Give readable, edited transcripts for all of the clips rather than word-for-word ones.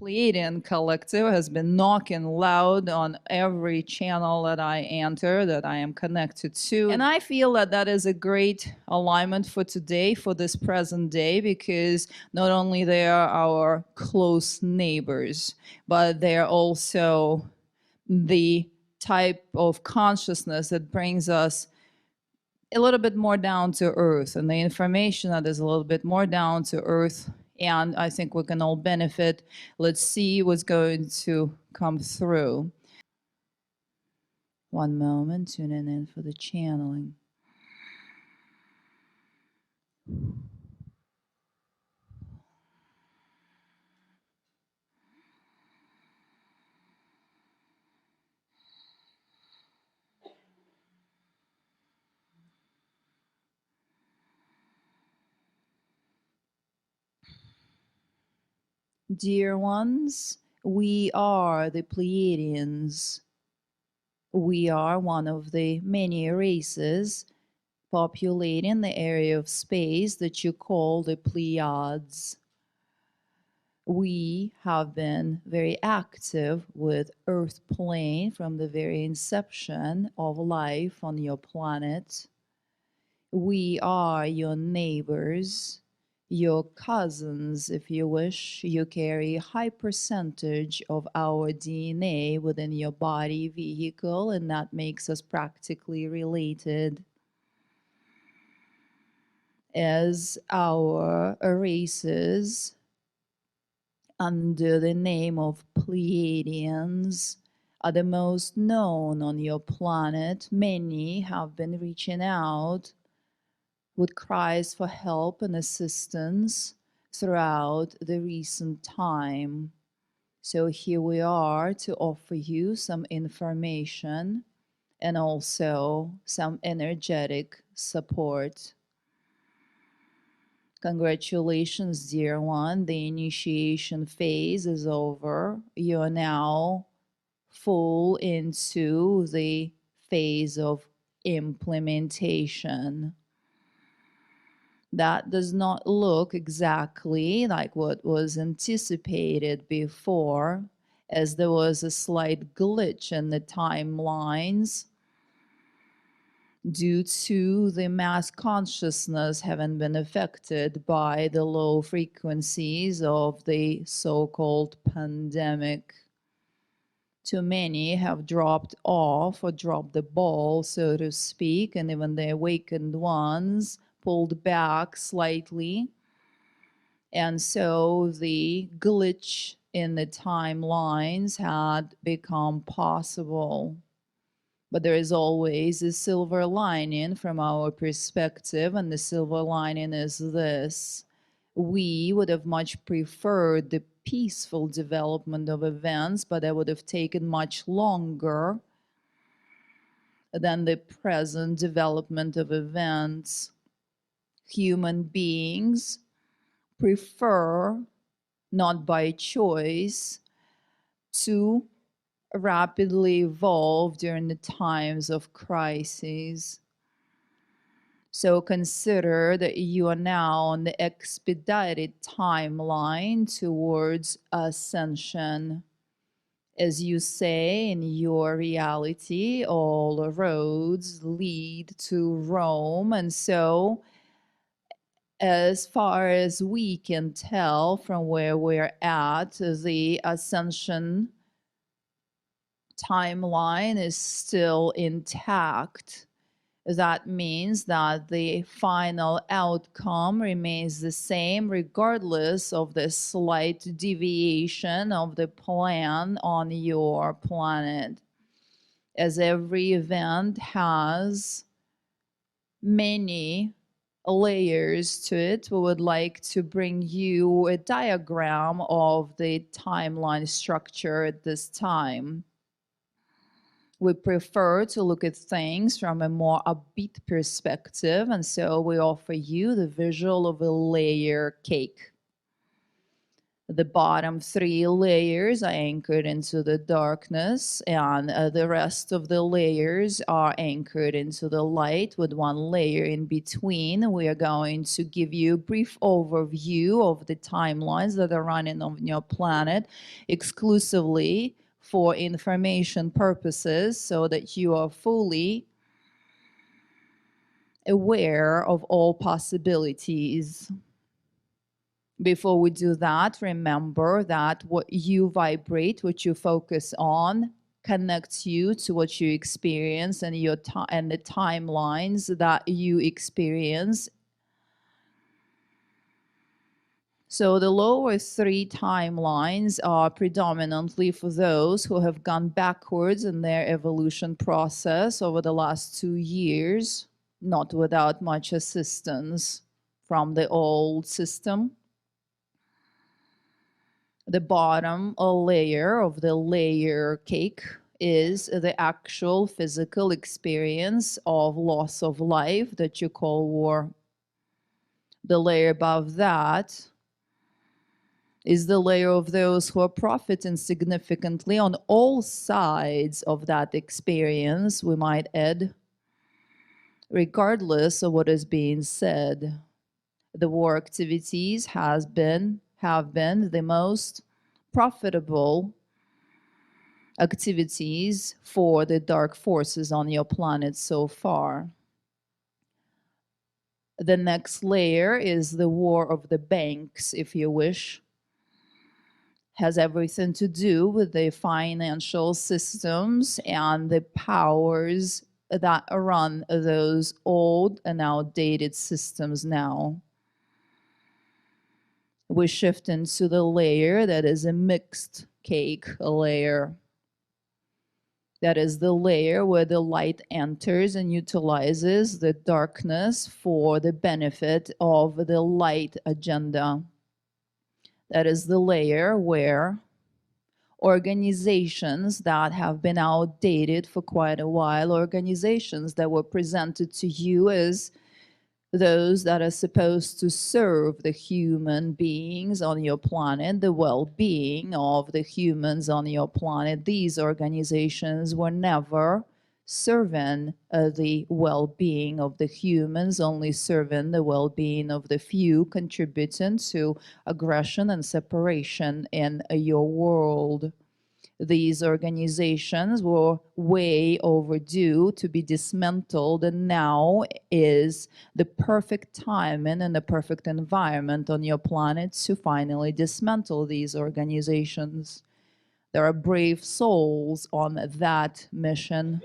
Pleiadian collective has been knocking loud on every channel that I enter, that I am connected to. And I feel that that is a great alignment for today, for this present day, because not only they are our close neighbors, but they are also the type of consciousness that brings us a little bit more down to earth, and the information that is a little bit more down to earth, and I think we can all benefit. Let's see what's going to come through. One moment, tuning in for the channeling. Dear ones, we are the Pleiadians. We are one of the many races populating the area of space that you call the Pleiades. We have been very active with Earth plane from the very inception of life on your planet. We are your neighbors, your cousins, if you wish. You carry a high percentage of our DNA within your body vehicle, and that makes us practically related. As our races, under the name of Pleiadians, are the most known on your planet. Many have been reaching out with cries for help and assistance throughout the recent time. So here we are to offer you some information and also some energetic support. Congratulations, dear one. The initiation phase is over. You're now full into the phase of implementation. That does not look exactly like what was anticipated before, as there was a slight glitch in the timelines due to the mass consciousness having been affected by the low frequencies of the so-called pandemic. Too many have dropped off or dropped the ball, so to speak, and even the awakened ones pulled back slightly. And so the glitch in the timelines had become possible. But there is always a silver lining from our perspective, and the silver lining is this. We would have much preferred the peaceful development of events, but that would have taken much longer than the present development of events. Human beings prefer, not by choice, to rapidly evolve during the times of crises. So consider that you are now on the expedited timeline towards ascension. As you say in your reality, all roads lead to Rome. And so, as far as we can tell from where we're at, the ascension timeline is still intact. That means that the final outcome remains the same regardless of the slight deviation of the plan on your planet. As every event has many layers to it, we would like to bring you a diagram of the timeline structure at this time. We prefer to look at things from a more upbeat perspective, and so we offer you the visual of a layer cake. The bottom 3 layers are anchored into the darkness, and the rest of the layers are anchored into the light with 1 layer in between. We are going to give you a brief overview of the timelines that are running on your planet exclusively for information purposes, so that you are fully aware of all possibilities. Before we do that, remember that what you vibrate, what you focus on, connects you to what you experience and and the timelines that you experience. So the lower 3 timelines are predominantly for those who have gone backwards in their evolution process over the last 2 years, not without much assistance from the old system. The bottom layer of the layer cake is the actual physical experience of loss of life that you call war. The layer above that is the layer of those who are profiting significantly on all sides of that experience, we might add, regardless of what is being said. The war activities have been the most profitable activities for the dark forces on your planet so far. The next layer is the war of the banks, if you wish. Has everything to do with the financial systems and the powers that run those old and outdated systems now. We shift into the layer that is a mixed cake layer. That is the layer where the light enters and utilizes the darkness for the benefit of the light agenda. That is the layer where organizations that have been outdated for quite a while, organizations that were presented to you as those that are supposed to serve the human beings on your planet, the well-being of the humans on your planet. These organizations were never serving the well-being of the humans, only serving the well-being of the few, contributing to aggression and separation in your world. These organizations were way overdue to be dismantled, and now is the perfect timing and the perfect environment on your planet to finally dismantle these organizations. There are brave souls on that mission.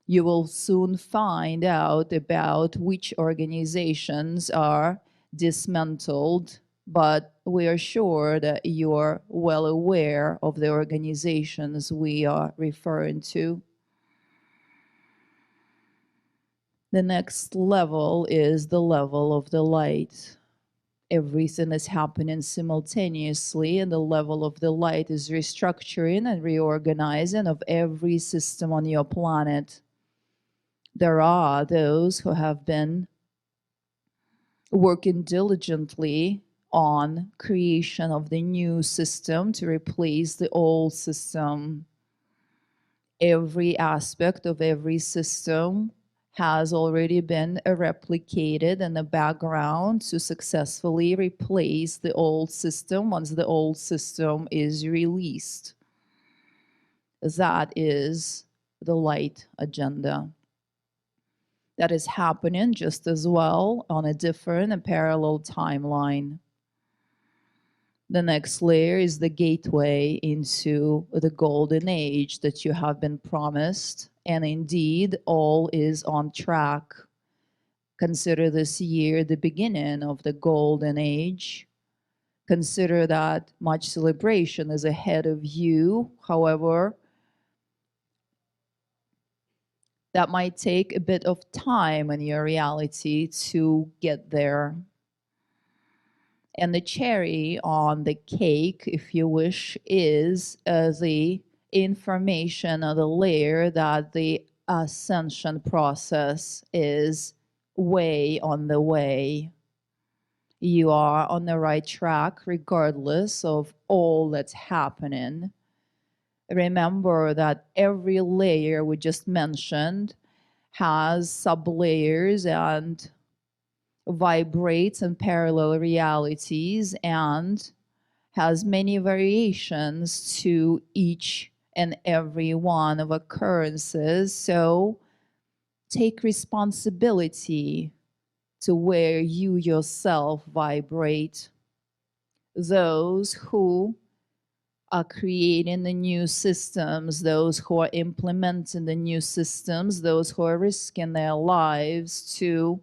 You will soon find out about which organizations are dismantled, but we are sure that you are well aware of the organizations we are referring to. The next level is the level of the light. Everything is happening simultaneously, and the level of the light is restructuring and reorganizing of every system on your planet. There are those who have been working diligently on creation of the new system to replace the old system. Every aspect of every system has already been replicated in the background to successfully replace the old system once the old system is released. That is the light agenda. That is happening just as well on a different and parallel timeline. The next layer is the gateway into the golden age that you have been promised, and indeed all is on track. Consider this year the beginning of the golden age. Consider that much celebration is ahead of you. However, that might take a bit of time in your reality to get there. And the cherry on the cake, if you wish, is the information or the layer that the ascension process is way on the way. You are on the right track regardless of all that's happening. Remember that every layer we just mentioned has sub-layers and vibrates in parallel realities and has many variations to each and every one of occurrences. So take responsibility to where you yourself vibrate. Those who are creating the new systems, those who are implementing the new systems, those who are risking their lives to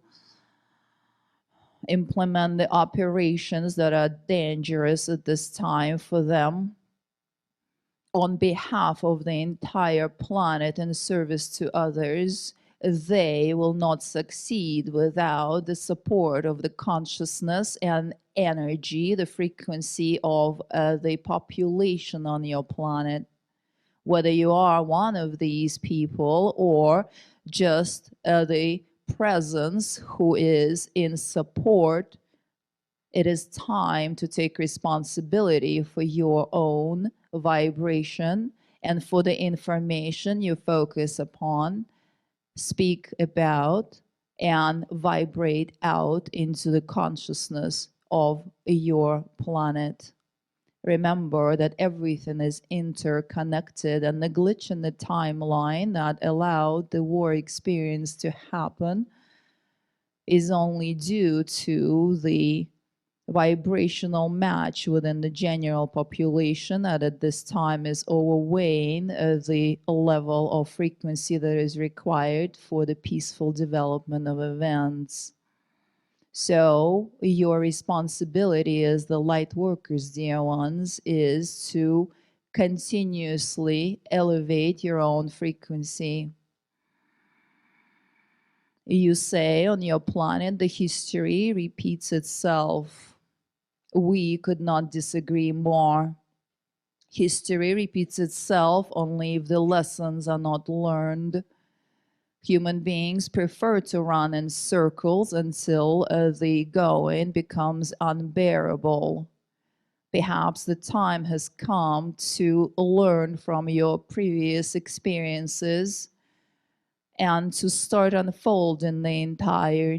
implement the operations that are dangerous at this time for them on behalf of the entire planet in service to others, they will not succeed without the support of the consciousness and energy, the frequency of the population on your planet. Whether you are one of these people or just the presence who is in support, it is time to take responsibility for your own vibration and for the information you focus upon, speak about, and vibrate out into the consciousness of your planet. Remember that everything is interconnected, and the glitch in the timeline that allowed the war experience to happen is only due to the vibrational match within the general population that at this time is overweighing the level of frequency that is required for the peaceful development of events. So your responsibility as the light workers, dear ones, is to continuously elevate your own frequency. You say on your planet, the history repeats itself. We could not disagree more. History repeats itself only if the lessons are not learned. Human beings prefer to run in circles until the going becomes unbearable. Perhaps the time has come to learn from your previous experiences and to start unfolding the entire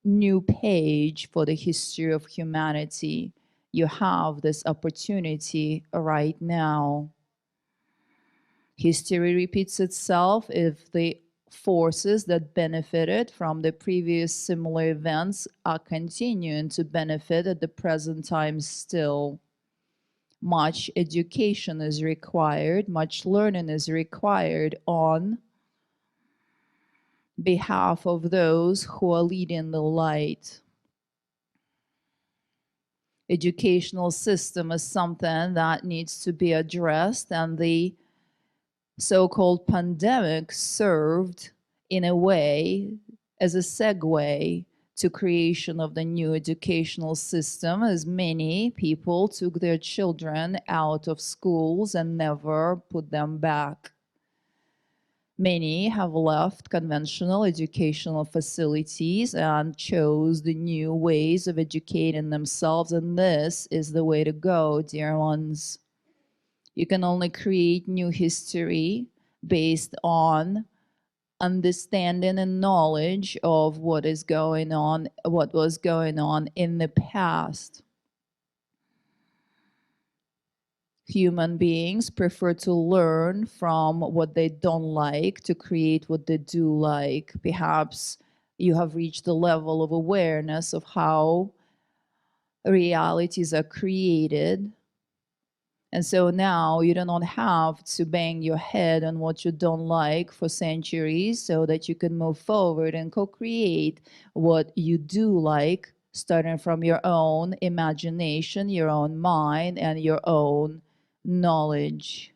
new page for the history of humanity. You have this opportunity right now. History repeats itself if the forces that benefited from the previous similar events are continuing to benefit at the present time still. Much education is required, much learning is required on behalf of those who are leading the light. Educational system is something that needs to be addressed, and the so-called pandemic served in a way as a segue to creation of the new educational system, as many people took their children out of schools and never put them back. Many have left conventional educational facilities and chose the new ways of educating themselves, and this is the way to go, dear ones. You can only create new history based on understanding and knowledge of what is going on, what was going on in the past. Human beings prefer to learn from what they don't like to create what they do like. Perhaps you have reached the level of awareness of how realities are created. And so now you do not have to bang your head on what you don't like for centuries so that you can move forward and co-create what you do like, starting from your own imagination, your own mind, and your own knowledge.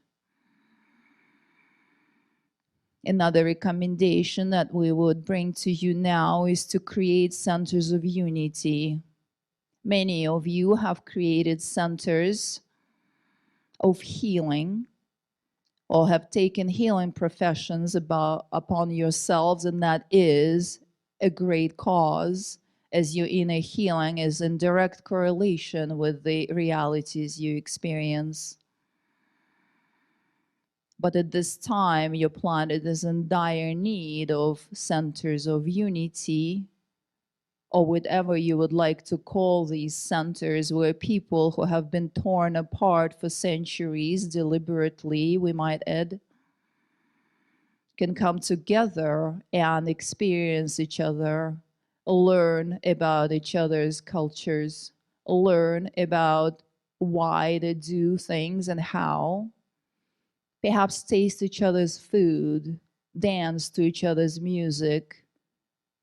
Another recommendation that we would bring to you now is to create centers of unity. Many of you have created centers of healing or have taken healing professions upon yourselves, and that is a great cause, as your inner healing is in direct correlation with the realities you experience. But at this time, your planet is in dire need of centers of unity, or whatever you would like to call these centers, where people who have been torn apart for centuries, deliberately, we might add, can come together and experience each other, learn about each other's cultures, learn about why they do things and how, perhaps taste each other's food, dance to each other's music,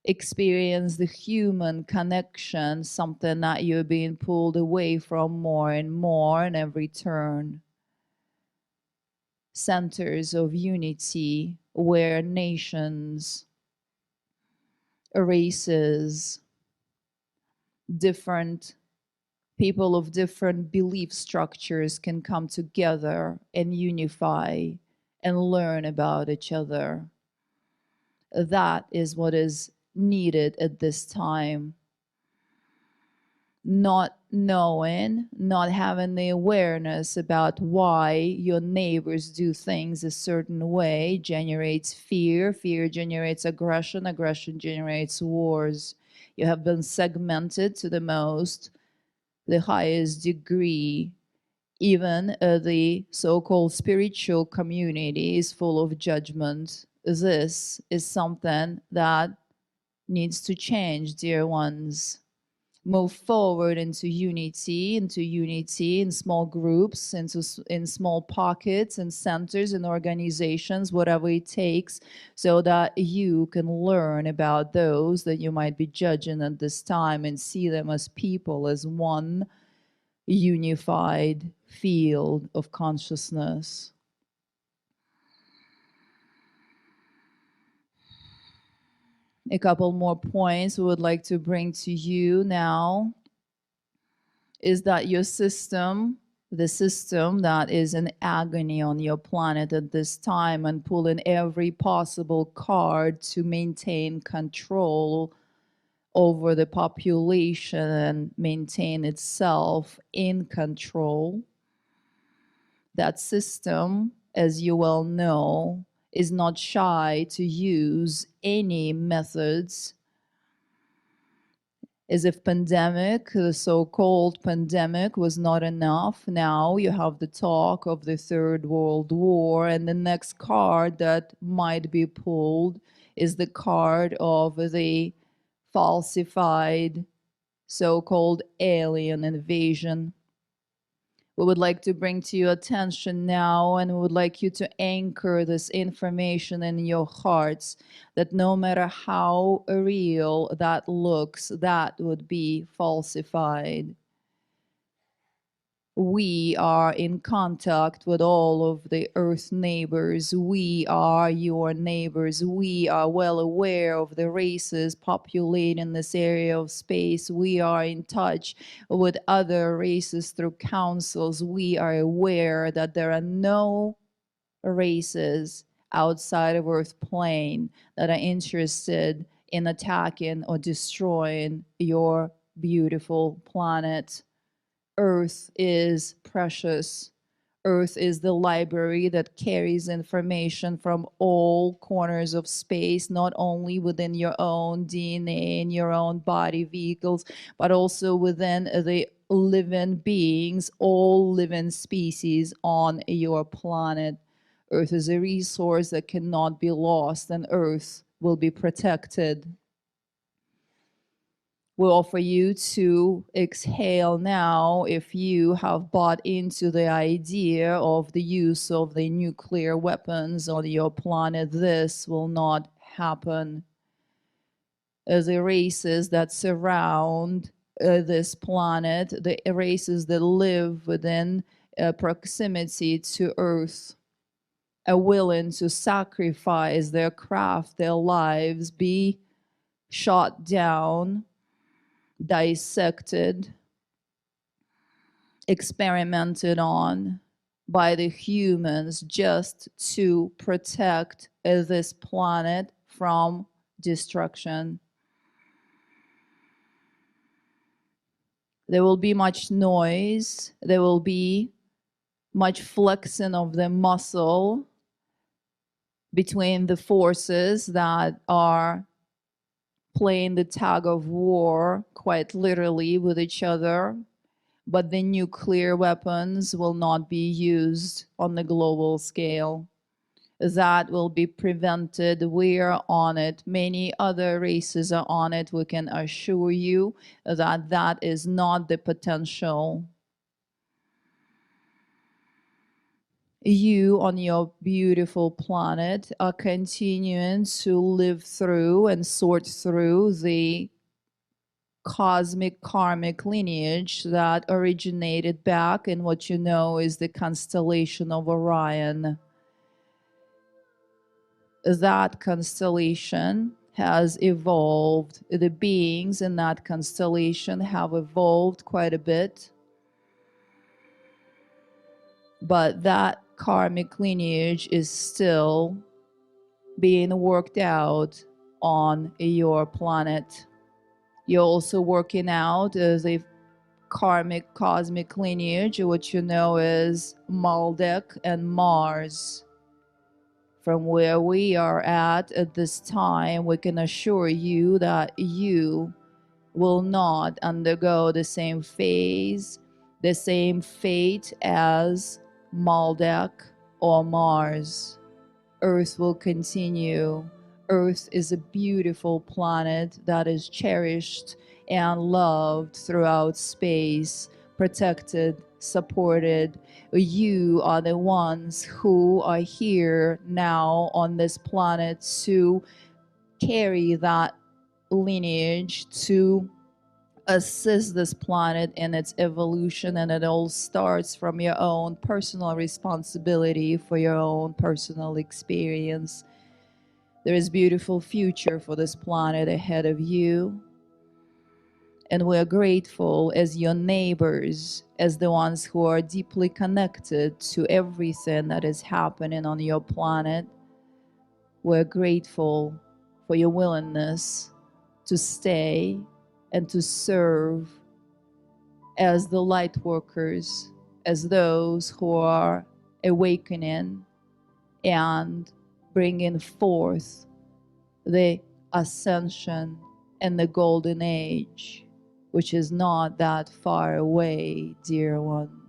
experience the human connection, something that you're being pulled away from more and more in every turn. Centers of unity where nations, races, different people of different belief structures can come together and unify and learn about each other. That is what is needed at this time. Not knowing, not having the awareness about why your neighbors do things a certain way generates fear, fear generates aggression, aggression generates wars. You have been segmented to the highest degree. Even the so-called spiritual community is full of judgment. This is something that needs to change, dear ones. Move forward into unity in small groups, in small pockets and centers and organizations, whatever it takes, so that you can learn about those that you might be judging at this time and see them as people, as one unified field of consciousness. A couple more points we would like to bring to you now is that your system, the system that is in agony on your planet at this time and pulling every possible card to maintain control over the population and maintain itself in control. That system, as you well know, is not shy to use any methods. As if pandemic, the so-called pandemic, was not enough. Now you have the talk of the Third World War, and the next card that might be pulled is the card of the falsified so-called alien invasion. We would like to bring to your attention now, and we would like you to anchor this information in your hearts, that no matter how real that looks, that would be falsified. We are in contact with all of the Earth neighbors. We are your neighbors. We are well aware of the races populating this area of space. We are in touch with other races through councils. We are aware that there are no races outside of Earth plane that are interested in attacking or destroying your beautiful planet. Earth is precious. Earth is the library that carries information from all corners of space, not only within your own DNA and your own body vehicles, but also within the living beings, all living species on your planet. Earth is a resource that cannot be lost, and Earth will be protected. We offer you to exhale now if you have bought into the idea of the use of the nuclear weapons on your planet. This will not happen. The races that surround this planet, the races that live within proximity to Earth, are willing to sacrifice their craft, their lives, be shot down, dissected, experimented on by the humans just to protect this planet from destruction. There will be much noise. There will be much flexing of the muscle between the forces that are playing the tug of war quite literally with each other. But the nuclear weapons will not be used on the global scale. That will be prevented. We are on it. Many other races are on it. We can assure you that that is not the potential. You on your beautiful planet are continuing to live through and sort through the cosmic karmic lineage that originated back in what you know is the constellation of Orion. That constellation has evolved. The beings in that constellation have evolved quite a bit. But that karmic lineage is still being worked out on your planet. You're also working out as a karmic cosmic lineage, what you know is Maldek and Mars. From where we are at this time, we can assure you that you will not undergo the same phase, the same fate as Maldek or Mars. Earth will continue. Earth is a beautiful planet that is cherished and loved throughout space, protected, supported. You are the ones who are here now on this planet to carry that lineage, to assist this planet in its evolution, and it all starts from your own personal responsibility for your own personal experience. There is a beautiful future for this planet ahead of you, and we're grateful as your neighbors, as the ones who are deeply connected to everything that is happening on your planet. We're grateful for your willingness to stay and to serve as the light workers, as those who are awakening and bringing forth the ascension and the golden age, which is not that far away, dear one.